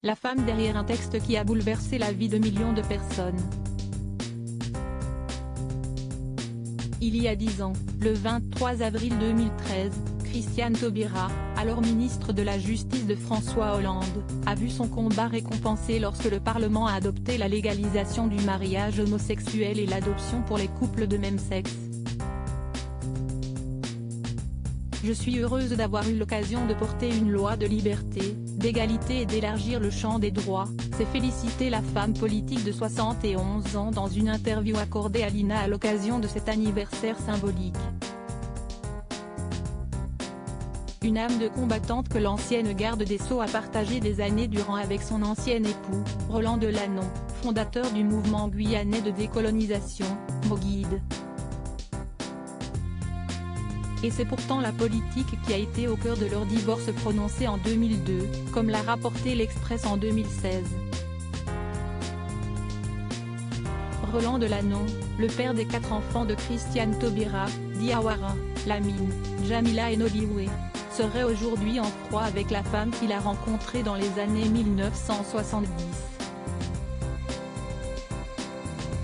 la femme derrière un texte qui a bouleversé la vie de millions de personnes. Il y a 10 ans, le 23 avril 2013, Christiane Taubira, alors ministre de la Justice de François Hollande, a vu son combat récompensé lorsque le Parlement a adopté la légalisation du mariage homosexuel et l'adoption pour les couples de même sexe. Je suis heureuse d'avoir eu l'occasion de porter une loi de liberté, d'égalité et d'élargir le champ des droits, s'est félicitée la femme politique de 71 ans dans une interview accordée à l'INA à l'occasion de cet anniversaire symbolique. Une âme de combattante que l'ancienne garde des Sceaux a partagé des années durant avec son ancien époux, Roland Delanon, fondateur du mouvement guyanais de décolonisation, Moguide. Et c'est pourtant la politique qui a été au cœur de leur divorce prononcé en 2002, comme l'a rapporté l'Express en 2016. Roland Delanon, le père des 4 enfants de Christiane Taubira, Diawara, Lamine, Jamila et Noliwe, serait aujourd'hui en froid avec la femme qu'il a rencontrée dans les années 1970.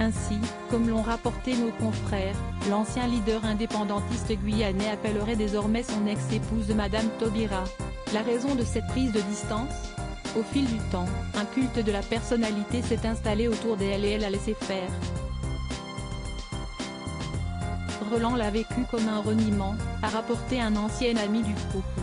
Ainsi, comme l'ont rapporté nos confrères, l'ancien leader indépendantiste guyanais appellerait désormais son ex-épouse Madame Taubira. La raison de cette prise de distance ? Au fil du temps, un culte de la personnalité s'est installé autour d'elle et elle a laissé faire. Roland l'a vécu comme un reniement, a rapporté un ancien ami du couple.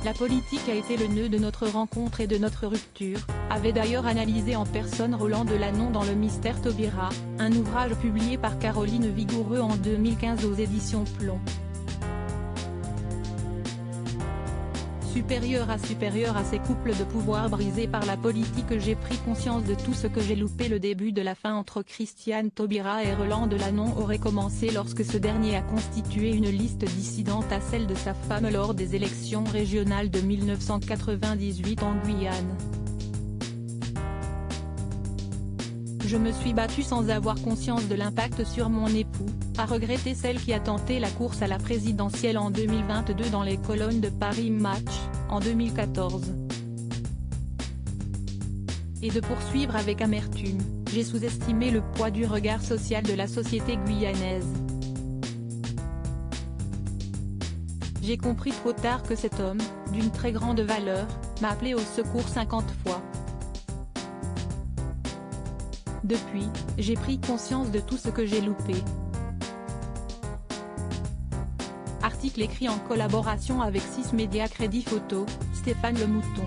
La politique a été le nœud de notre rencontre et de notre rupture, avait d'ailleurs analysé en personne Roland Delanon dans Le Mystère Taubira, un ouvrage publié par Caroline Vigoureux en 2015 aux éditions Plomb. Supérieur à ces couples de pouvoir brisés par la politique, j'ai pris conscience de tout ce que j'ai loupé. Le début de la fin entre Christiane Taubira et Roland Delanon aurait commencé lorsque ce dernier a constitué une liste dissidente à celle de sa femme lors des élections régionales de 1998 en Guyane. Je me suis battue sans avoir conscience de l'impact sur mon époux, a regretté celle qui a tenté la course à la présidentielle en 2022 dans les colonnes de Paris Match, en 2014. Et de poursuivre avec amertume, j'ai sous-estimé le poids du regard social de la société guyanaise. J'ai compris trop tard que cet homme, d'une très grande valeur, m'a appelé au secours 50 fois. Depuis, j'ai pris conscience de tout ce que j'ai loupé. Article écrit en collaboration avec 6 médias Crédit Photo, Stéphane Le Mouton.